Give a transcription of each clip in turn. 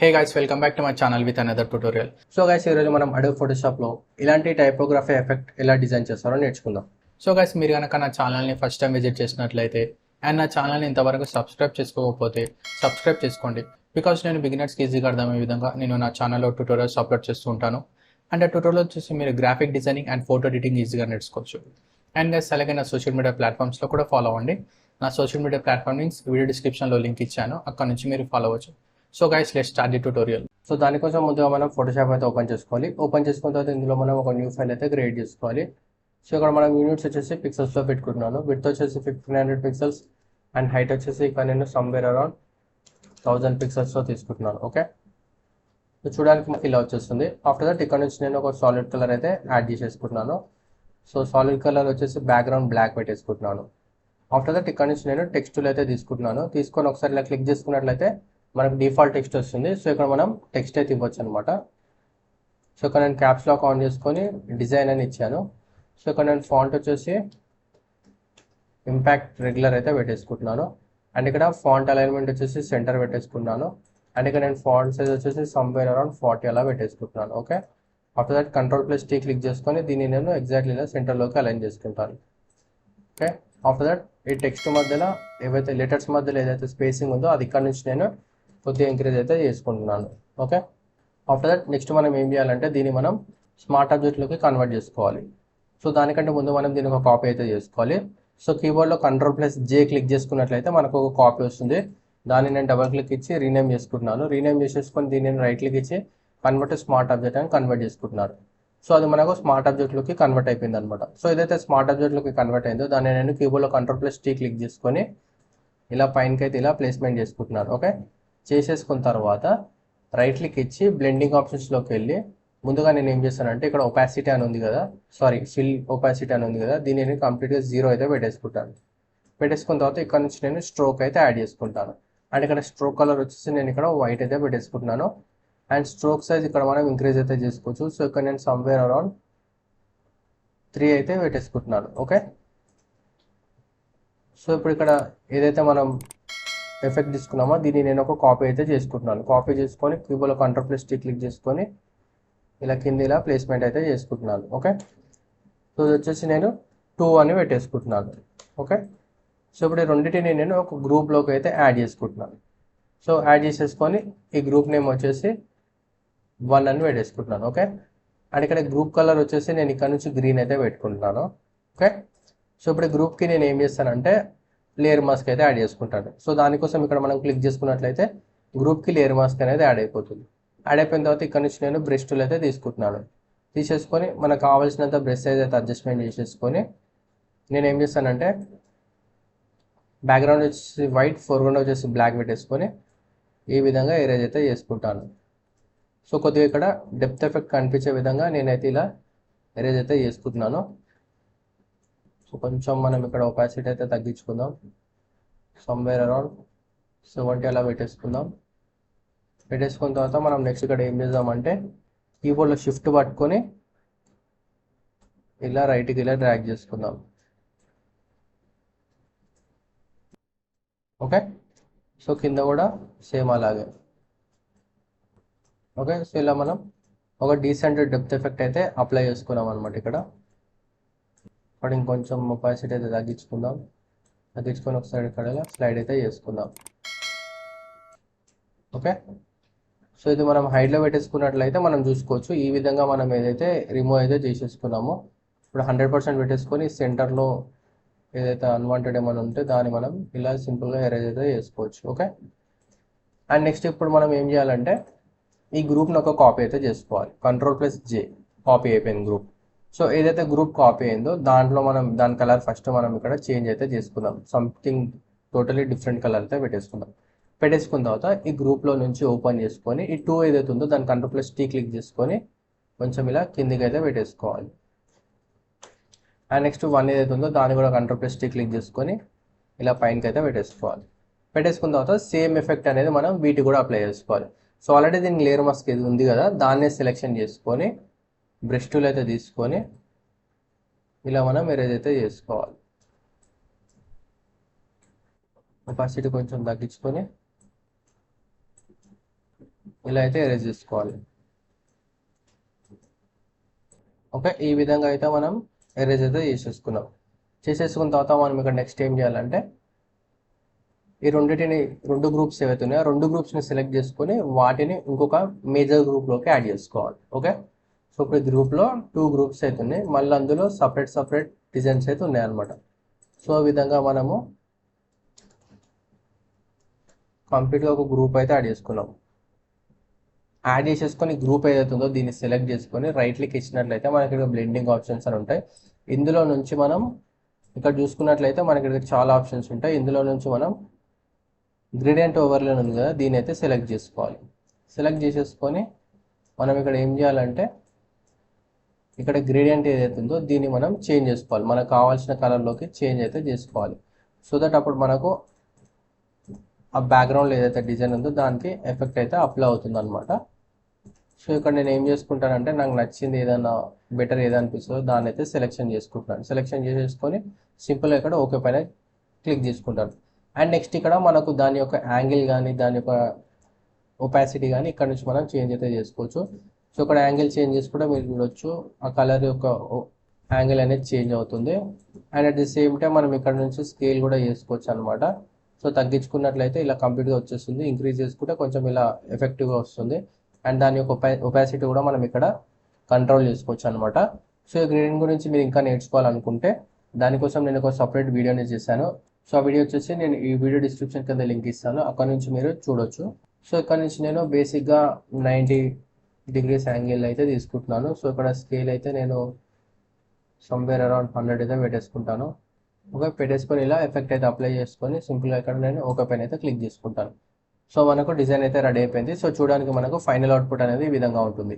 Hey guys welcome back to my channel with another tutorial. So guys ఈరోజు మనం Adobe ఫోటోషాప్లో ఇలాంటి typography effect ఎలా design చేస్తారో నేర్చుకుందాం. సో గైస్ మీరు కనుక నా ఛానల్ని ఫస్ట్ టైం విజిట్ చేసినట్లయితే అండ్ నా ఛానల్ని ఇంతవరకు సబ్స్క్రైబ్ చేసుకోకపోతే సబ్స్క్రైబ్ చేసుకోండి. బికాస్ నేను బిగినర్స్కి ఈజీగా అర్థమయ్యే విధంగా నేను నా ఛానల్లో ట్యూటోరియల్స్ అప్లోడ్ చేస్తూ ఉంటాను. అండ్ ఆ ట్యూటోరియల్ చూసి మీరు graphic designing and photo editing ఈజీగా నేర్చుకోవచ్చు. అండ్ గైస్ అలాగే నా సోషల్ మీడియా ప్లాట్ఫామ్స్లో కూడా ఫాలో అవ్వండి. నా social media platform links video డిస్క్రిప్షన్లో లింక్ ఇచ్చాను, అక్కడ నుంచి మీరు ఫాలో అవ్వచ్చు. So guys let's start the tutorial. So దానికోసం ముందుగా మనం ఫోటోషాప్ అయితే ఓపెన్ చేసుకోవాలి. ఓపెన్ చేసుకున్న తర్వాత ఇందులో మనం ఒక న్యూ ఫైల్ అయితే క్రియేట్ చేసుకోవాలి. సో ఇక్కడ మనం యూనిట్స్ వచ్చేసి పిక్సెల్స్లో పెట్టుకుంటున్నాను. విడ్త్ వచ్చేసి 1500 పిక్సెల్స్ అండ్ హైట్ వచ్చేసి ఇక్కడ నేను సమ్వేర్ అరౌండ్ 1000 పిక్సెల్స్లో తీసుకుంటున్నాను. ఓకే, సో చూడడానికి మాకు ఇలా వచ్చేస్తుంది. ఆఫ్టర్ దట్ ఇక్కడ నుంచి నేను ఒక సాలిడ్ కలర్ అయితే యాడ్ చేసేసుకుంటున్నాను. సో సాలిడ్ కలర్ వచ్చేసి బ్యాక్గ్రౌండ్ బ్లాక్ పెట్టేసుకుంటున్నాను. ఆఫ్టర్ దట్ ఇక్కడ నుంచి నేను టెక్స్టులు అయితే తీసుకుంటున్నాను. తీసుకొని ఒకసారి ఇలా క్లిక్ చేసుకున్నట్లయితే మనకు డిఫాల్ట్ టెక్స్ట్ వస్తుంది. సో ఇక్కడ మనం టెక్స్ట్ అయితే ఇవ్వచ్చు అనమాట. సో ఇక్కడ నేను క్యాప్స్ లాక్ ఆన్ చేసుకొని డిజైన్ అని ఇచ్చాను. సో ఇక్కడ నేను ఫాంట్ వచ్చేసి ఇంపాక్ట్ రెగ్యులర్ అయితే పెట్టేసుకుంటున్నాను. అండ్ ఇక్కడ ఫాంట్ అలైన్మెంట్ వచ్చేసి సెంటర్ పెట్టేసుకుంటున్నాను. అండ్ ఇక్కడ నేను ఫాంట్ సైజ్ వచ్చేసి సమ్వేర్ అరౌండ్ 40 అలా పెట్టేసుకుంటున్నాను. Okay, after that Ctrl+T click చేసుకొని దీన్ని నేను ఎగ్జాక్ట్లీ ఇలా సెంటర్లోకి అలైన్ చేసుకుంటాను. ఓకే, ఆఫ్టర్ దట్ ఈ టెక్స్ట్ మధ్యలో ఏవైతే లెటర్స్ మధ్యలో ఏదైతే స్పేసింగ్ ఉందో అది ఇక్కడ నుంచి నేను కొద్దిగా ఇంక్రీజ్ అయితే చేసుకుంటున్నాను. ఓకే, ఆఫ్టర్ దట్ నెక్స్ట్ మనం ఏం చేయాలంటే దీన్ని మనం స్మార్ట్ ఆబ్జెక్ట్లోకి కన్వర్ట్ చేసుకోవాలి. సో దానికంటే ముందు మనం దీనికి ఒక కాపీ అయితే చేసుకోవాలి. సో కీబోర్డ్లో Ctrl+J క్లిక్ చేసుకున్నట్లయితే మనకు ఒక కాపీ వస్తుంది. దాన్ని నేను డబల్ క్లిక్ ఇచ్చి రీనేమ్ చేసుకుంటున్నాను. రీనేమ్ చేసేసుకొని దీన్ని నేను రైట్ క్లిక్ ఇచ్చి కన్వర్ట్ స్మార్ట్ ఆబ్జెక్ట్ అని కన్వర్ట్ చేసుకుంటున్నాను. సో అది మనకు స్మార్ట్ ఆబ్జెక్ట్లోకి కన్వర్ట్ అయిపోయింది అనమాట. సో ఏదైతే స్మార్ట్ ఆబ్జెక్ట్లోకి కన్వర్ట్ అయిందో దాన్ని నేను కీబోర్డ్లో Ctrl+T క్లిక్ చేసుకొని ఇలా పైనకి అయితే ఇలా ప్లేస్మెంట్ చేసుకుంటున్నాను. ఓకే, చేసేసుకున్న తర్వాత రైట్ క్లిక్ ఇచ్చి బ్లెండింగ్ ఆప్షన్స్లోకి వెళ్ళి ముందుగా నేను ఏం చేస్తానంటే ఇక్కడ ఒపాసిటీ అని ఉంది కదా, ఫిల్ ఒపాసిటీ అని ఉంది కదా, దీన్ని నేను కంప్లీట్గా 0 అయితే పెట్టేసుకుంటాను. పెట్టేసుకున్న తర్వాత ఇక్కడ నుంచి నేను స్ట్రోక్ అయితే యాడ్ చేసుకుంటాను. అండ్ ఇక్కడ స్ట్రోక్ కలర్ వచ్చేసి నేను ఇక్కడ వైట్ అయితే పెట్టేసుకుంటున్నాను. అండ్ స్ట్రోక్ సైజ్ ఇక్కడ మనం ఇంక్రీజ్ అయితే చేసుకోవచ్చు. సో ఇక్కడ నేను సమ్వేర్ అరౌండ్ 3 అయితే పెట్టేసుకుంటున్నాను. ఓకే, సో ఇప్పుడు ఇక్కడ ఏదైతే మనం ఎఫెక్ట్ తీసుకున్నామో దీన్ని నేను ఒక కాపీ అయితే చేసుకుంటున్నాను. కాపీ చేసుకొని కీబోర్డ్లో Ctrl+T క్లిక్ చేసుకొని ఇలా కింద ఇలా ప్లేస్మెంట్ అయితే చేసుకుంటున్నాను. ఓకే, సో ఇది వచ్చేసి నేను 2 అని పెట్టేసుకుంటున్నాను. ఓకే, సో ఇప్పుడు ఈ రెండింటిని నేను ఒక గ్రూప్లోకి అయితే యాడ్ చేసుకుంటున్నాను. సో యాడ్ చేసేసుకొని ఈ గ్రూప్ నేమ్ వచ్చేసి 1 అని పెట్టేసుకుంటున్నాను. ఓకే, అండ్ ఇక్కడ గ్రూప్ కలర్ వచ్చేసి నేను ఇక్కడ నుంచి గ్రీన్ అయితే పెట్టుకుంటున్నాను. ఓకే, సో ఇప్పుడు ఈ గ్రూప్కి నేను ఏం చేస్తానంటే లేయర్ మాస్క్ అయితే యాడ్ చేసుకుంటాను. సో దానికోసం ఇక్కడ మనం క్లిక్ చేసుకున్నట్లయితే గ్రూప్కి లేయర్ మాస్క్ అనేది యాడ్ అయిపోతుంది. యాడ్ అయిపోయిన తర్వాత ఇక్కడ నుంచి నేను బ్రష్ టూల్ అయితే తీసుకుంటున్నాను. తీసేసుకొని మనకు కావాల్సినంత బ్రష్ సైజ్ అయితే అడ్జస్ట్మెంట్ చేసేసుకొని నేను ఏం చేస్తానంటే బ్యాక్గ్రౌండ్ వచ్చేసి వైట్, ఫోర్గ్రౌండ్ వచ్చేసి బ్లాక్ పెట్టేసుకొని ఈ విధంగా ఎరేజ్ అయితే చేసుకుంటాను. సో కొద్దిగా ఇక్కడ డెప్త్ ఎఫెక్ట్ కనిపించే విధంగా నేనైతే ఇలా ఎరేజ్ అయితే చేసుకుంటున్నాను. సో కొంచెం మనం ఇక్కడ ఒపాసిటీ అయితే తగ్గించుకుందాం. సమ్వేర్ అరౌండ్ 70 అలా పెట్టేసుకుందాం. పెట్టేసుకున్న తర్వాత మనం నెక్స్ట్ ఇక్కడ ఏం చేద్దామంటే కీబోర్డ్లో షిఫ్ట్ పట్టుకొని ఇలా రైట్కి ఇలా డ్రాగ్ చేసుకుందాం. ఓకే, సో కింద కూడా సేమ్ అలాగే. ఓకే, సో ఇలా మనం ఒక డీసెంట్ డెప్త్ ఎఫెక్ట్ అయితే అప్లై చేసుకున్నాం అనమాట. ఇక్కడ ఇంకొంచెం ఒపాసిటీ అయితే తగ్గించుకొని ఒకసారి ఇక్కడ ఇలా స్లైడ్ అయితే చేసుకుందాం. ఓకే, సో ఇది మనం హైడ్లో పెట్టేసుకున్నట్లయితే మనం చూసుకోవచ్చు ఈ విధంగా మనం ఏదైతే రిమూవ్ అయితే చేసేసుకున్నామో ఇప్పుడు 100% పెట్టేసుకొని సెంటర్లో ఏదైతే అన్వాంటెడ్ ఏమైనా ఉంటే దాన్ని మనం ఇలా సింపుల్గా ఎరేజ్ అయితే చేసుకోవచ్చు. ఓకే, అండ్ నెక్స్ట్ ఇప్పుడు మనం ఏం చేయాలంటే ఈ గ్రూప్ని ఒక కాపీ అయితే చేసుకోవాలి. Ctrl+J కాపీ అయిపోయింది గ్రూప్. సో ఏదైతే గ్రూప్ కాపీ అయిందో దాంట్లో మనం దాని కలర్ ఫస్ట్ మనం ఇక్కడ చేంజ్ అయితే చేసుకుందాం. సంథింగ్ టోటలీ డిఫరెంట్ కలర్ అయితే పెట్టేసుకుందాం. పెట్టేసుకున్న తర్వాత ఈ గ్రూప్లో నుంచి ఓపెన్ చేసుకొని ఈ 2 ఏదైతే ఉందో దాని Ctrl+T క్లిక్ చేసుకొని కొంచెం ఇలా కిందికి అయితే పెట్టేసుకోవాలి. అండ్ నెక్స్ట్ 1 ఏదైతే ఉందో దాన్ని కూడా Ctrl+T క్లిక్ చేసుకొని ఇలా పైనకి అయితే పెట్టేసుకోవాలి. పెట్టేసుకున్న తర్వాత సేమ్ ఎఫెక్ట్ అనేది మనం వీటి కూడా అప్లై చేసుకోవాలి. సో ఆల్రెడీ దీనికి లేయర్ మాస్క్ ఇది ఉంది కదా, దాన్నే సెలెక్షన్ చేసుకొని బ్రష్ టూల్ అయితే తీసుకొని ఇలా మనం ఎరేజ్ అయితే చేసుకోవాలి. ఒపాసిటీ కొంచెం తగ్గించుకొని ఇలా అయితే ఎరేజ్ చేసుకోవాలి. ఓకే, ఈ విధంగా అయితే మనం ఎరేజ్ అయితే చేసేసుకున్న తర్వాత మనం ఇక్కడ నెక్స్ట్ ఏం చేయాలంటే ఈ రెండు గ్రూప్స్ ఏవైతే ఉన్నాయో 2 గ్రూప్స్ని సెలెక్ట్ చేసుకొని వాటిని ఇంకొక మేజర్ గ్రూప్లోకి యాడ్ చేసుకోవాలి. ఓకే, సో ఇప్పుడు ఈ గ్రూప్లో 2 గ్రూప్స్ అయితే ఉన్నాయి, మళ్ళీ అందులో సపరేట్ డిజైన్స్ అయితే ఉన్నాయన్నమాట. సో ఈ విధంగా మనము కంప్లీట్గా ఒక గ్రూప్ అయితే యాడ్ చేసుకున్నాం. యాడ్ చేసేసుకొని గ్రూప్ ఏదైతే ఉందో దీన్ని సెలెక్ట్ చేసుకొని రైట్ క్లిక్ ఇచ్చినట్లయితే మనకి ఇక్కడ బ్లెండింగ్ ఆప్షన్స్ అని ఉంటాయి. ఇందులో నుంచి మనం ఇక్కడ చూసుకున్నట్లయితే మనకి ఇక్కడ చాలా ఆప్షన్స్ ఉంటాయి. ఇందులో నుంచి మనం గ్రేడియంట్ ఓవర్లే ఉంది కదా, దీని అయితే సెలెక్ట్ చేసుకోవాలి. సెలెక్ట్ చేసేసుకొని మనం ఇక్కడ ఏం చేయాలంటే ఇక్కడ గ్రేడియంట్ ఏదైతే ఉందో దీన్ని మనం చేంజ్ చేసుకోవాలి, మనకు కావాల్సిన కలర్లోకి చేంజ్ అయితే చేసుకోవాలి. సో దట్ అప్పుడు మనకు ఆ బ్యాక్గ్రౌండ్లో ఏదైతే డిజైన్ ఉందో దానికి ఎఫెక్ట్ అయితే అప్లై అవుతుంది అనమాట. సో ఇక్కడ నేను ఏం చేసుకుంటానంటే నాకు నచ్చింది ఏదైనా బెటర్ ఏది అనిపిస్తుందో దాన్ని అయితే సెలెక్షన్ చేసుకుంటాను. సెలెక్షన్ చేసేసుకొని సింపుల్గా ఇక్కడ ఓకే పైన క్లిక్ చేసుకుంటాను. అండ్ నెక్స్ట్ ఇక్కడ మనకు దాని యొక్క యాంగిల్ కానీ దాని యొక్క ఒపాసిటీ కానీ ఇక్కడ నుంచి మనం చేంజ్ అయితే చేసుకోవచ్చు. సో ఇక్కడ యాంగిల్ చేంజ్ చేసుకుంటే మీరు చూడొచ్చు ఆ కలర్ యొక్క యాంగిల్ అనేది చేంజ్ అవుతుంది. And at the same time మనం ఇక్కడ నుంచి స్కేల్ కూడా చేసుకోవచ్చు అనమాట. సో తగ్గించుకున్నట్లయితే ఇలా కంప్లీట్గా వచ్చేస్తుంది, ఇంక్రీజ్ చేసుకుంటే కొంచెం ఇలా ఎఫెక్టివ్గా వస్తుంది. అండ్ దాని యొక్క ఒపాసిటీ కూడా మనం ఇక్కడ కంట్రోల్ చేసుకోవచ్చు అనమాట. సో ఈ గ్రేడింగ్ గురించి మీరు ఇంకా నేర్చుకోవాలనుకుంటే దానికోసం నేను ఒక సపరేట్ వీడియోని చేశాను. సో ఆ వీడియో వచ్చేసి నేను ఈ వీడియో డిస్క్రిప్షన్ కింద లింక్ ఇస్తాను, అక్కడ నుంచి మీరు చూడొచ్చు. సో ఇక్కడ నుంచి నేను బేసిక్గా 90 degrees యాంగిల్ అయితే తీసుకుంటున్నాను. సో ఇక్కడ స్కేల్ అయితే నేను సమ్వేర్ అరౌండ్ 100 అయితే పెట్టేసుకుంటాను. ఓకే, పెట్టేసుకొని ఇలా ఎఫెక్ట్ అయితే అప్లై చేసుకొని సింపుల్గా ఇక్కడ నేను ఓకే పైన అయితే క్లిక్ చేసుకుంటాను. సో మనకు డిజైన్ అయితే రెడీ అయిపోయింది. సో చూడడానికి మనకు ఫైనల్ అవుట్పుట్ అనేది ఈ విధంగా ఉంటుంది.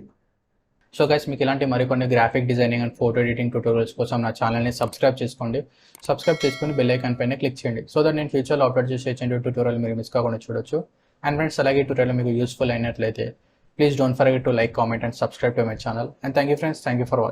సో గైస్, మీకు ఇలాంటి మరికొన్ని graphic designing and photo editing tutorials కోసం నా ఛానల్ని సబ్స్క్రైబ్ చేసుకోండి. సబ్స్క్రైబ్ చేసుకొని బెల్ ఐకాన్ పైన క్లిక్ చేయండి. సో దట్ నేను ఫ్యూచర్లో అప్లోడ్ చేసే ట్యూటోరియల్ మీరు మిస్ కాకుండా చూడొచ్చు. అండ్ ఫ్రెండ్స్, అలాగే ట్యూటోరియల్ మీకు యూస్ఫుల్ అయినట్లయితే please don't forget to like, comment and subscribe to my channel. And thank you friends, thank you for watching.